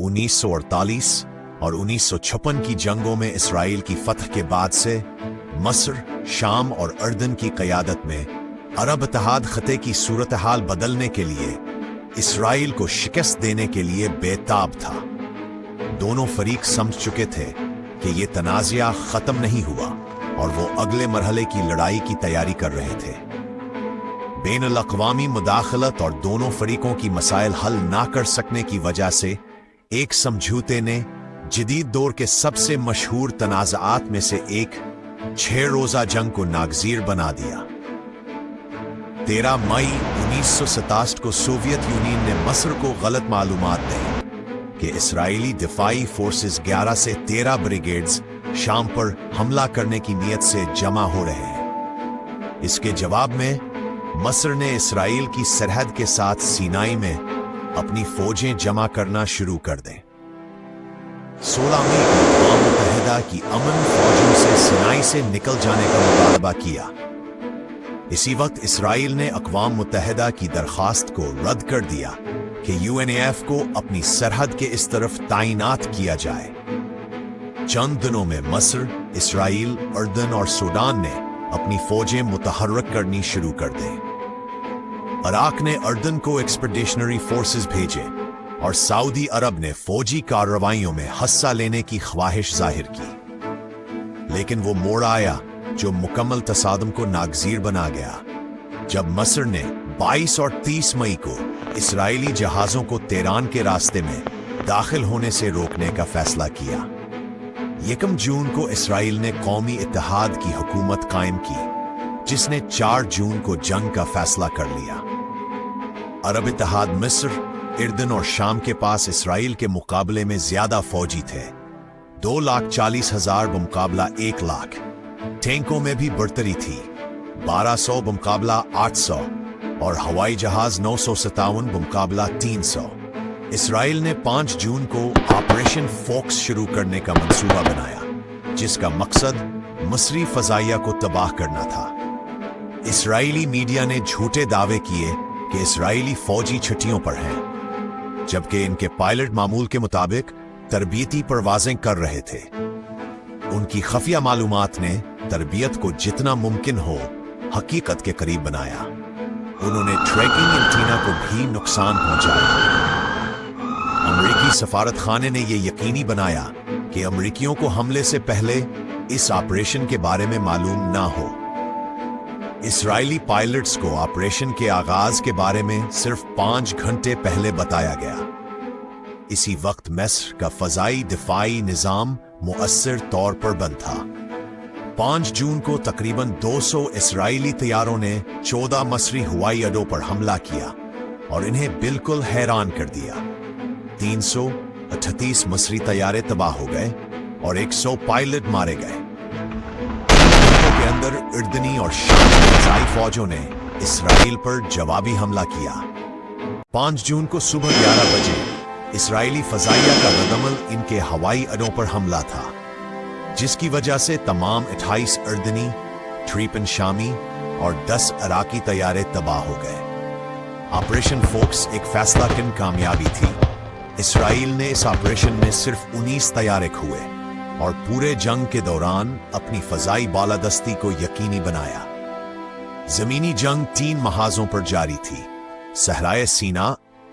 1948 और 1956 की जंगों में इसराइल की फतह के बाद से मस्र, शाम और अर्दन की क़यादत में अरब इत्तेहाद खते की सूरत हाल बदलने के लिए इसराइल को शिकस्त देने के लिए बेताब था। दोनों फरीक समझ चुके थे कि ये तनाज़ा ख़त्म नहीं हुआ और वो अगले मरहले की लड़ाई की तैयारी कर रहे थे। बैनुल-अक़वामी मुदाखलत और दोनों फरीकों की मसाइल हल ना कर सकने की वजह से एक समझौते ने जदीद दौर के सबसे मशहूर तनाज़ात में से एक 6 रोज़ा जंग को नागज़ीर बना दिया। 13 मई 1967 को सोवियत यूनियन ने मस्र को गलत मालूमात दी कि इसराइली दिफाई फोर्सेस 11 से 13 ब्रिगेड्स शाम पर हमला करने की नीयत से जमा हो रहे हैं। इसके जवाब में मस्र ने इसराइल की सरहद के साथ सीनाई में अपनी फौजें जमा करना शुरू कर दें। 16 मई को अक़वाम मुत्तहिदा की अमन फौजों से सीनाई से निकल जाने का मुतालबा किया। इसी वक्त इसराइल ने अक़वाम मुत्तहिदा की दरख्वास्त को रद्द कर दिया कि यूएनएफ को अपनी सरहद के इस तरफ तैनात किया जाए। चंद दिनों में मस्र, इसराइल, अर्दन और सूडान ने अपनी फौजें मुतहर्रिक करनी शुरू कर दें। इराक ने अर्दन को एक्सपेडिशनरी फोर्सेस भेजे और सऊदी अरब ने फौजी कार्रवाइयों में हिस्सा लेने की ख्वाहिश जाहिर की, लेकिन वो मोड़ आया जो मुकम्मल तसादम को नागज़ीर बना गया जब मस्र ने 22 और 30 मई को इसराइली जहाज़ों को तेहरान के रास्ते में दाखिल होने से रोकने का फैसला किया। 1 जून को इसराइल ने कौमी इत्तेहाद की हुकूमत कायम की, जिसने 4 जून को जंग का फैसला कर लिया। अरब इत्तेहाद मिस्र, अर्दन और शाम के पास इसराइल के मुकाबले में ज्यादा फौजी थे। 2,40,000 बमुकाबला 1 लाख। टैंकों में भी बढ़तरी थी, 1200 बमुकाबला 800 और हवाई जहाज 957 बमुकाबला 300। इसराइल ने 5 जून को ऑपरेशन फोक्स शुरू करने का मंसूबा बनाया, जिसका मकसद मिस्री फजाइया को तबाह करना था। इसराइली मीडिया ने झूठे दावे किए कि इसराइली फौजी छुट्टियों पर हैं, जबकि इनके पायलट मामूल के मुताबिक तरबियती परवाजें कर रहे थे। उनकी खफिया मालूमात ने तरबियत को जितना मुमकिन हो हकीकत के करीब बनाया। उन्होंने ट्रैकिंग एंटीना को भी नुकसान पहुंचाया। अमेरिकी सफारत खाने ने यह यकीनी बनाया कि अमेरिकियों को हमले से पहले इस ऑपरेशन के बारे में मालूम ना हो। इसराइली पायलट्स को ऑपरेशन के आगाज के बारे में सिर्फ 5 घंटे पहले बताया गया। इसी वक्त मिस्र का फजाई दिफाई निजाम मुअस्सिर तौर पर बंद था। 5 जून को तकरीबन 200 इसराइली तैयारों ने 14 मस्री हवाई अड्डों पर हमला किया और इन्हें बिल्कुल हैरान कर दिया। 338 मस्री तैयारे तबाह हो गए और 100 पायलट मारे गए। के अंदर अर्दनी और शामी फजाई फौजों ने इसराइल पर जवाबी हमला किया। 5 जून को सुबह 11 बजे इसराइली फजाइया का रद्दअमल इनके हवाई अड्डों पर हमला था, जिसकी वजह से तमाम 28 अर्दनी, 53 शामी और 10 इराकी तैयारे तबाह हो गए। ऑपरेशन फोक्स एक फैसला किन कामयाबी थी। इसराइल ने इस ऑपरेशन में सिर्फ 19 तैयारे हुए और पूरे जंग के दौरान अपनी फजाई बालादस्ती को यकीनी बनाया। जमीनी जंग 3 महाजों पर जारी थी: सहराए सीना,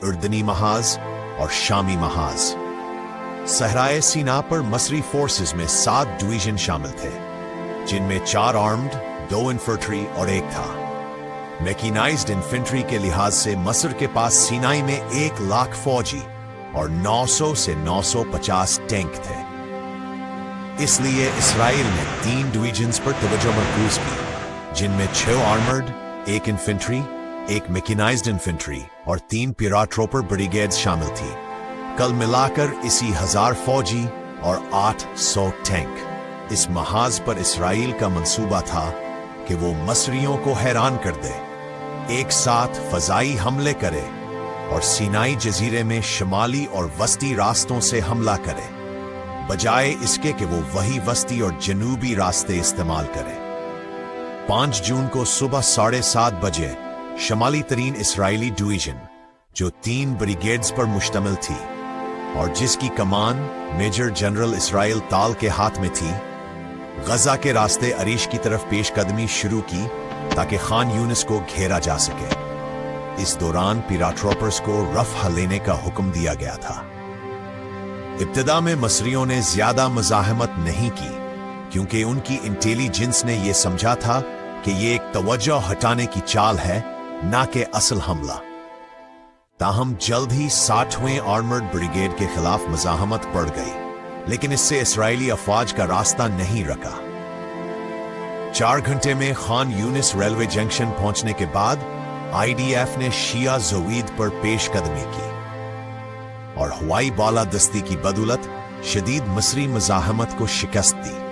अर्दनी महाज और शामी महाज। सहराए सीना पर मस्री फोर्सेस में 7 डिवीजन शामिल थे, जिनमें 4 आर्म्ड, 2 इन्फेंट्री और 1 था। मैकेनाइज्ड इन्फेंट्री के लिहाज से मस्र के पास सीनाई में 1 लाख फौजी और 900 से 950 टैंक थे। इसलिए इसराइल ने 3 डिवीजन्स पर तवज्जो मरकूज की, जिनमें 6 आर्मर्ड, 1 इन्फेंट्री, 1 मैकेनाइज्ड इन्फेंट्री और 3 पैराट्रूपर ब्रिगेड्स शामिल थी। कल मिलाकर इसी 1000 फौजी और 800 टैंक। इस महाज पर इसराइल का मंसूबा था कि वो मस्रियों को हैरान कर दे, एक साथ फजाई हमले करे और सीनाई जजीरे में शुमाली और वस्ती रास्तों से हमला करे, बजाय इसके कि वो वही वस्ती और जनूबी रास्ते इस्तेमाल करें। 5 जून को सुबह 7:30 बजे शुमाली तरीन इसराइली डिवीजन, जो 3 ब्रिगेड्स पर मुश्तमिल थी, और जिसकी कमान मेजर जनरल इसराइल ताल के हाथ में थी, गजा के रास्ते अरीश की तरफ पेशकदमी शुरू की ताकि खान यूनिस को घेरा जा सके। इस दौरान पैराट्रोपर्स को रफ़ लेने का हुक्म दिया गया था। इब्तिदा में मसरियों ने ज्यादा मज़ाहमत नहीं की क्योंकि उनकी इंटेलिजेंस ने यह समझा था कि यह एक तवज्जो हटाने की चाल है, ना कि असल हमला। ताहम जल्द ही 60वें आर्मर्ड ब्रिगेड के खिलाफ मज़ाहमत बढ़ गई, लेकिन इससे इसराइली अफवाज का रास्ता नहीं रुका। 4 घंटे में खान यूनिस रेलवे जंक्शन पहुंचने के बाद आईडीएफ ने शिया जवीद पर पेशकदमी की और हवाई बालादस्ती की बदौलत शदीद मसरी मज़ाहमत को शिकस्त दी।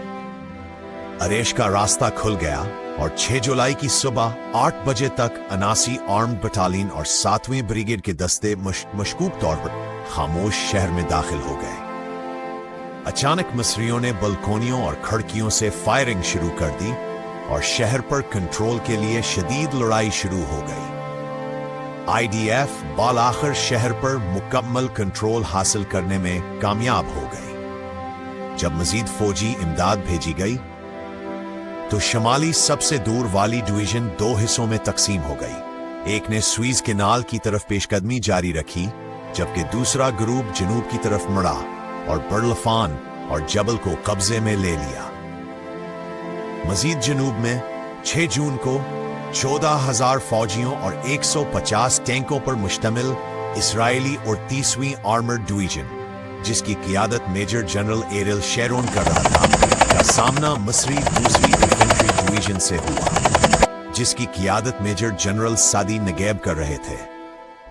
अरेश का रास्ता खुल गया और 6 जुलाई की सुबह 8 बजे तक 79 आर्म्ड बटालियन और 7वीं ब्रिगेड के दस्ते मशकूक तौर पर खामोश शहर में दाखिल हो गए। अचानक मसरियों ने बलकोनियों और खिड़कियों से फायरिंग शुरू कर दी और शहर पर कंट्रोल के लिए शदीद लड़ाई शुरू हो गई। आईडीएफ बालाखिर शहर पर मुकम्मल कंट्रोल हासिल करने में कामयाब हो गई। जब मजीद फौजी इमदाद भेजी गई तो शमाली सबसे दूर वाली डिवीजन 2 हिस्सों में तकसीम हो गई। एक ने स्वीज केनाल की तरफ पेशकदमी जारी रखी, जबकि दूसरा ग्रुप जनूब की तरफ मुड़ा और बर्लफान और जबल को कब्जे में ले लिया। मजीद जनूब में 6 जून को 14,000 फौजियों और 150 टैंकों पर मुश्तमिल इसराइली और 30वीं आर्मर्ड डिवीजन, जिसकी क़ियादत मेजर जनरल एरिल शेरोन कर रहा था, का सामना मसरी 2वीं इन्फेंट्री डिवीजन से हुआ, जिसकी क़ियादत मेजर जनरल सादी नगैब कर रहे थे,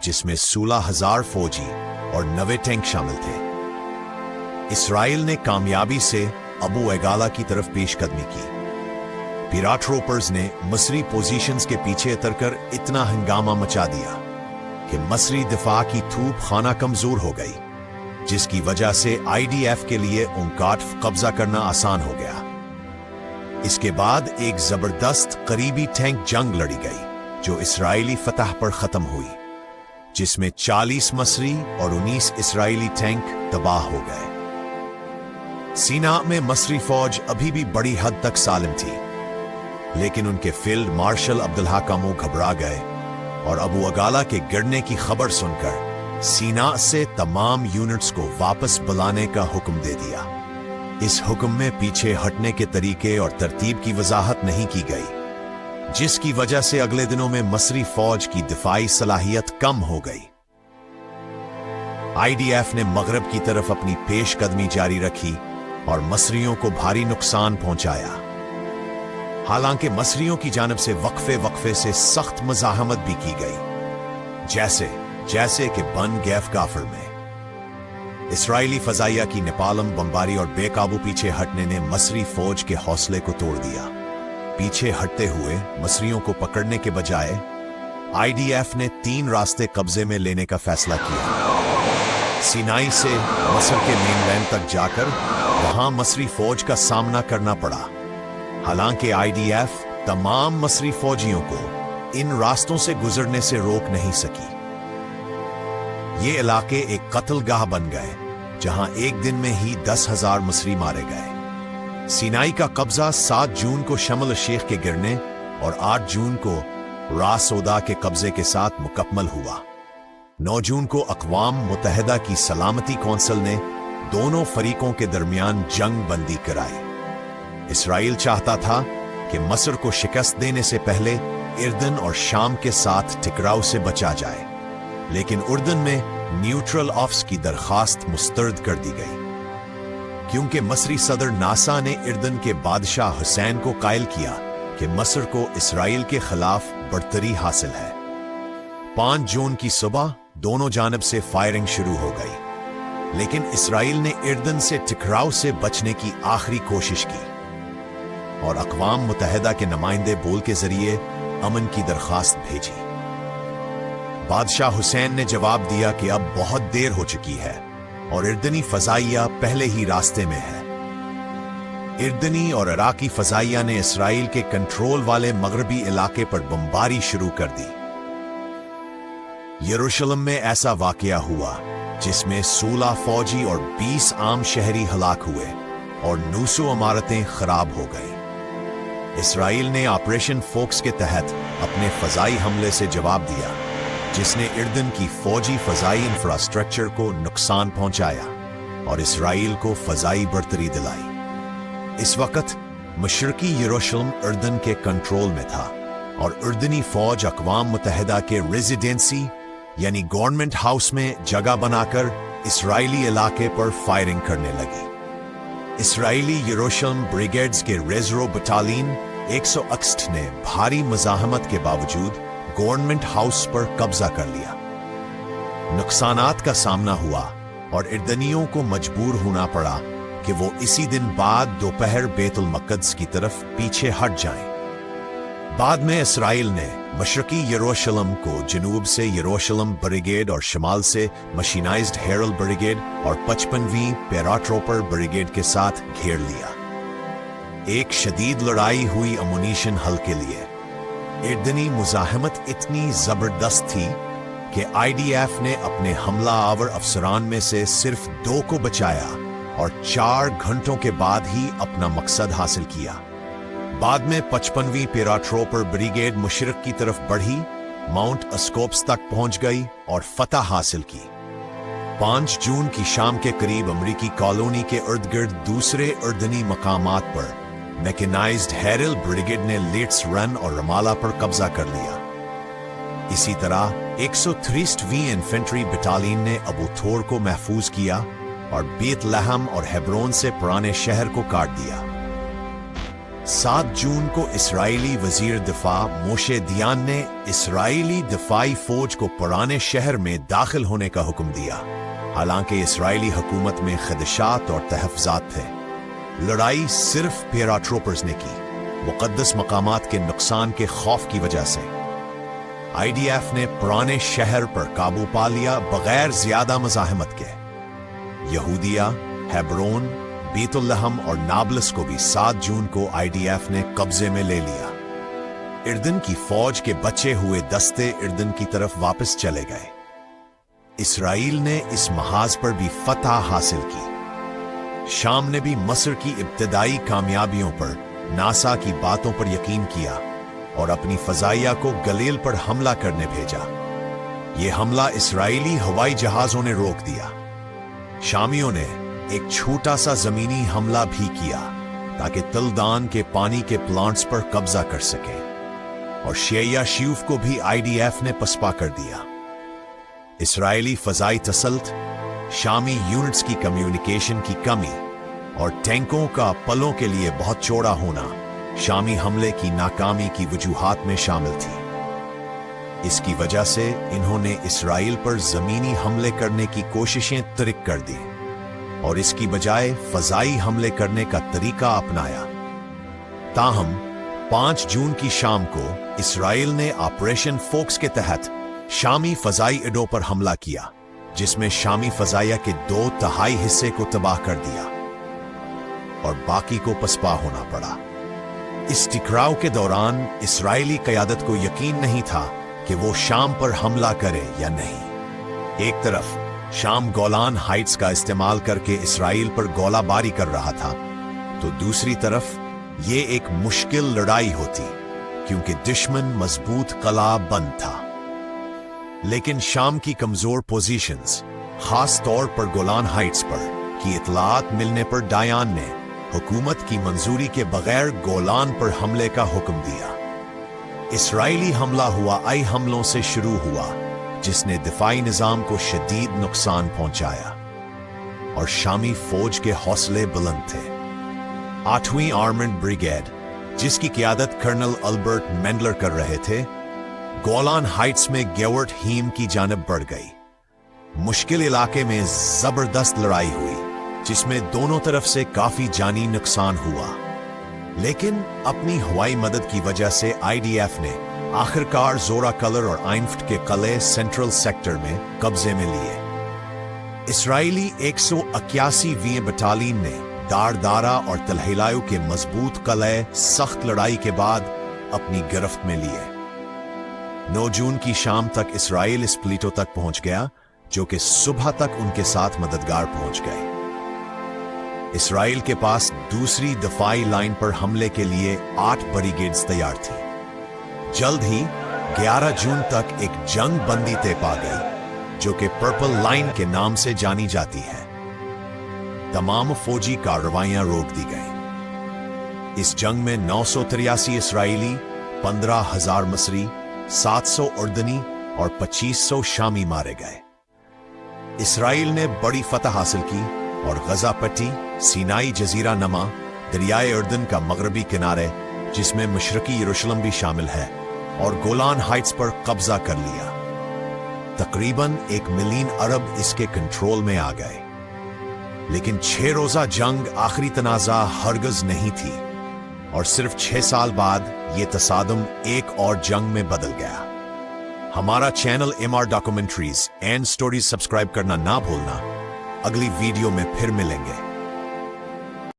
जिसमें 16,000 फौजी और 90 टैंक शामिल थे। इसराइल ने कामयाबी से अबू एगाला की तरफ पेशकदमी की। पैराट्रोपर्स ने मसरी पोजीशंस के पीछे उतरकर इतना हंगामा मचा दिया कि मसरी दिफा की थूप खाना कमजोर हो गई, जिसकी वजह से आईडीएफ के लिए उनकाट कब्जा करना आसान हो गया। इसके बाद एक जबरदस्त करीबी टैंक जंग लड़ी गई जो इसराइली फतह पर खत्म हुई, जिसमें 40 मसरी और 19 इसराइली टैंक तबाह हो गए। सीना में मसरी फौज अभी भी बड़ी हद तक सालिम थी, लेकिन उनके फील्ड मार्शल अब्दुल्ला कामू घबरा गए और अबू अगाला के गिरने की खबर सुनकर सीना से तमाम यूनिट्स को वापस बुलाने का हुक्म दे दिया। इस हुक्म में पीछे हटने के तरीके और तरतीब की वजाहत नहीं की गई, जिसकी वजह से अगले दिनों में मसरी फौज की दिफाई सलाहियत कम हो गई। आईडीएफ ने मगरब की तरफ अपनी पेशकदमी जारी रखी और मसरियों को भारी नुकसान पहुंचाया। हालांकि मसरियों की जानिब से वक्फे से सख्त मज़ाहमत भी की गई, जैसे कि बन गैफ गाफर में। इसराइली फजाइया की नेपालम बमबारी और बेकाबू पीछे हटने ने मसरी फौज के हौसले को तोड़ दिया। पीछे हटते हुए मसरियों को पकड़ने के बजाय आईडीएफ ने 3 रास्ते कब्जे में लेने का फैसला किया। सिनाई से मसर के मेनलैंड तक जाकर वहां मसरी फौज का सामना करना पड़ा। हालांकि आईडीएफ तमाम मसरी फौजियों को इन रास्तों से गुजरने से रोक नहीं सकी। ये इलाके एक कत्लगाह बन गए, जहां एक दिन में ही 10,000 मसरी मारे गए। सिनाई का कब्जा 7 जून को शमल शेख के गिरने और 8 जून को रासोदा के कब्जे के साथ मुकम्मल हुआ। 9 जून को अक़वाम मुत्तहिदा की सलामती कौंसिल ने दोनों फरीकों के दरमियान जंग बंदी कराई। इसराइल चाहता था कि मसर को शिकस्त देने से पहले इर्दन और शाम के साथ टकराव से बचा जाए, लेकिन उर्दन में न्यूट्रल ऑफ्स की दरखास्त मुस्तरद कर दी गई, क्योंकि मसरी सदर नासा ने इर्दन के बादशाह हुसैन को कायल किया कि मसर को इसराइल के खिलाफ बढ़तरी हासिल है। 5 जून की सुबह दोनों जानब से फायरिंग शुरू हो गई, लेकिन इसराइल ने इर्दन से टकराव से बचने की आखिरी कोशिश की और अक़वाम मुत्तहिदा के नुमाइंदे बोल के जरिए अमन की दरखास्त भेजी। बादशाह हुसैन ने जवाब दिया कि अब बहुत देर हो चुकी है और इर्दनी फजाइया पहले ही रास्ते में है। इर्दनी और इराकी फजाइया ने इसराइल के कंट्रोल वाले मगरबी इलाके पर बमबारी शुरू कर दी। यरूशलेम में ऐसा वाकया हुआ जिसमें 16 फौजी और 20 आम शहरी हलाक हुए और 900 इमारतें खराब हो गईं। इसराइल ने ऑपरेशन फोक्स के तहत अपने फजाई हमले से जवाब दिया, जिसने इर्दन की फौजी फजाई इंफ्रास्ट्रक्चर को नुकसान पहुंचाया और इसराइल को फजाई बढ़तरी दिलाई। इस वक्त मशरकी यरूशलेम इर्दन के कंट्रोल में था और उर्दनी फौज अक़वाम मुत्तहिदा के रेजिडेंसी यानी गवर्नमेंट हाउस में जगह बनाकर इसराइली इलाके पर फायरिंग करने लगी। इसराइली यरूशलेम ब्रिगेड्स के रेजरो बटालियन 168 ने भारी मज़ाहमत के बावजूद गवर्नमेंट हाउस पर कब्जा कर लिया। नुकसानात का सामना हुआ और इर्दनियों को मजबूर होना पड़ा कि वो इसी दिन बाद दोपहर बैतुल मक़दस की तरफ पीछे हट जाएं। बाद में इसराइल ने मशरकी यरूशलेम को जनूब से यरूशलेम ब्रिगेड और शिमाल से मशीनाइज्ड हेरल्ड ब्रिगेड और 55वीं पैराट्रोपर ब्रिगेड के साथ घेर लिया। एक शदीद लड़ाई हुई अमुनीशन हल के लिए। इर्दनी मुजाहमत इतनी जबरदस्त थी कि आईडीएफ ने अपने हमला आवर अफसरान में से सिर्फ 2 को बचाया और 4 घंटों के बाद ही अपना मकसद हासिल किया। बाद में 55वीं पैराट्रोपर ब्रिगेड मशरिक की तरफ बढ़ी, माउंट अस्कोप्स तक पहुंच गई और फतह हासिल की। 5 जून की शाम के करीब अमरीकी कॉलोनी के इर्द गिर्द दूसरे इर्दनी मकामात पर मैकेनाइज्ड हेरल्ड ब्रिगेड ने लेट्स रन और रमाला पर कब्जा कर लिया। इसी तरह 163वीं इन्फेंट्री बटालियन ने अबू थोर को महफूज किया और बेतलहम और हेब्रोन से पुराने शहर को काट दिया। 7 जून को इसराइली वजीर दिफा मोशे दियान ने इसराइली दिफाई फौज को पुराने शहर में दाखिल होने का हुक्म दिया, हालांकि इसराइली हुकूमत में खदशात और तहफ़्फ़ुज़ात थे। लड़ाई सिर्फ पैराट्रोपर्स ने की, मुक़द्दस मकामात के नुकसान के खौफ की वजह से। आईडीएफ ने पुराने शहर पर काबू पा लिया बगैर ज्यादा मज़ाहमत के। यहूदिया, हेब्रोन, बेतुल्लहम और नाबलस को भी 7 जून को आईडीएफ ने कब्जे में ले लिया। इर्दन की फौज के बचे हुए दस्ते इर्दन की तरफ वापस चले गए। इसराइल ने इस महाज पर भी फतह हासिल की। शाम ने भी मस्र की इब्तदाई कामयाबियों पर नासा की बातों पर यकीन किया और अपनी फजाइया को गलील पर हमला करने भेजा। यह हमला इसराइली हवाई जहाजों ने रोक दिया। शामियों ने एक छोटा सा जमीनी हमला भी किया ताकि तलदान के पानी के प्लांट्स पर कब्जा कर सके और शेया शियूफ को भी आईडीएफ ने पसपा कर दिया। इसराइली फजाई तसल्त, शामी यूनिट्स की कम्युनिकेशन की कमी और टैंकों का पलों के लिए बहुत चौड़ा होना शामी हमले की नाकामी की वजूहात में शामिल थी। इसकी वजह से इन्होंने इसराइल पर जमीनी हमले करने की कोशिशें तरिक कर दी और इसकी बजाय फजाई हमले करने का तरीका अपनाया। ताहम 5 जून की शाम को इसराइल ने ऑपरेशन फोक्स के तहत शामी फजाई अड्डों पर हमला किया, जिसमें शामी फजाइया के 2/3 हिस्से को तबाह कर दिया और बाकी को पसपा होना पड़ा। इस टकराव के दौरान इसराइली क़यादत को यकीन नहीं था कि वो शाम पर हमला करे या नहीं। एक तरफ शाम गोलान हाइट्स का इस्तेमाल करके इसराइल पर गोलाबारी कर रहा था, तो दूसरी तरफ ये एक मुश्किल लड़ाई होती क्योंकि दुश्मन मजबूत कला बंद था। लेकिन शाम की कमजोर पोजीशंस, खास तौर पर गोलान हाइट्स पर की इतलात मिलने पर डायान ने हुकूमत की मंजूरी के बगैर गोलान पर हमले का हुक्म दिया। इसराइली हमला हुआ हमलों से शुरू हुआ, जिसने दिफाई निजाम को शदीद नुकसान पहुंचाया और शामी फौज के हौसले बुलंद थे। 8वीं आर्मर्ड ब्रिगेड, जिसकी क़यादत कर्नल अल्बर्ट मेंडलर कर रहे थे, गोलान हाइट्स में गेवर्ट हीम की जानब बढ़ गई। मुश्किल इलाके में जबरदस्त लड़ाई हुई, जिसमें दोनों तरफ से काफी जानी नुकसान हुआ, लेकिन अपनी हवाई मदद की वजह से आईडीएफ ने आखिरकार जोरा कलर और आइनफ्ट के कले सेंट्रल सेक्टर में कब्जे में लिए। इसराइली 181वीं बटालियन ने दारदारा और तलहिलायु के मजबूत कले सख्त लड़ाई के बाद अपनी गिरफ्त में लिए। 9 जून की शाम तक इसराइल इस प्लीटो तक पहुंच गया जो कि सुबह तक उनके साथ मददगार पहुंच गए। इसराइल के पास दूसरी दफाई लाइन पर हमले के लिए 8 ब्रिगेड्स तैयार थी। जल्द ही 11 जून तक एक जंग बंदी तय पा गई, जो कि पर्पल लाइन के नाम से जानी जाती है। तमाम फौजी कार्रवाइयां रोक दी गई। इस जंग में 983 इसराइली, 15,000 मिस्री, 700 उर्दनी और 2500 शामी मारे गए। इसराइल ने बड़ी फतह हासिल की और गजा पट्टी, सीनाई जजीरा नमा, दरियाए उर्दन का मगरबी किनारे, जिसमें मशरकी यरूशलेम भी शामिल है, और गोलान हाइट्स पर कब्जा कर लिया। तकरीबन 1 मिलियन अरब इसके कंट्रोल में आ गए। लेकिन 6 रोजा जंग आखिरी तनाजा हरगज नहीं थी और सिर्फ 6 साल बाद यह तसादुम एक और जंग में बदल गया। हमारा channel MR documentaries and stories subscribe करना ना भूलना। अगली वीडियो में फिर मिलेंगे।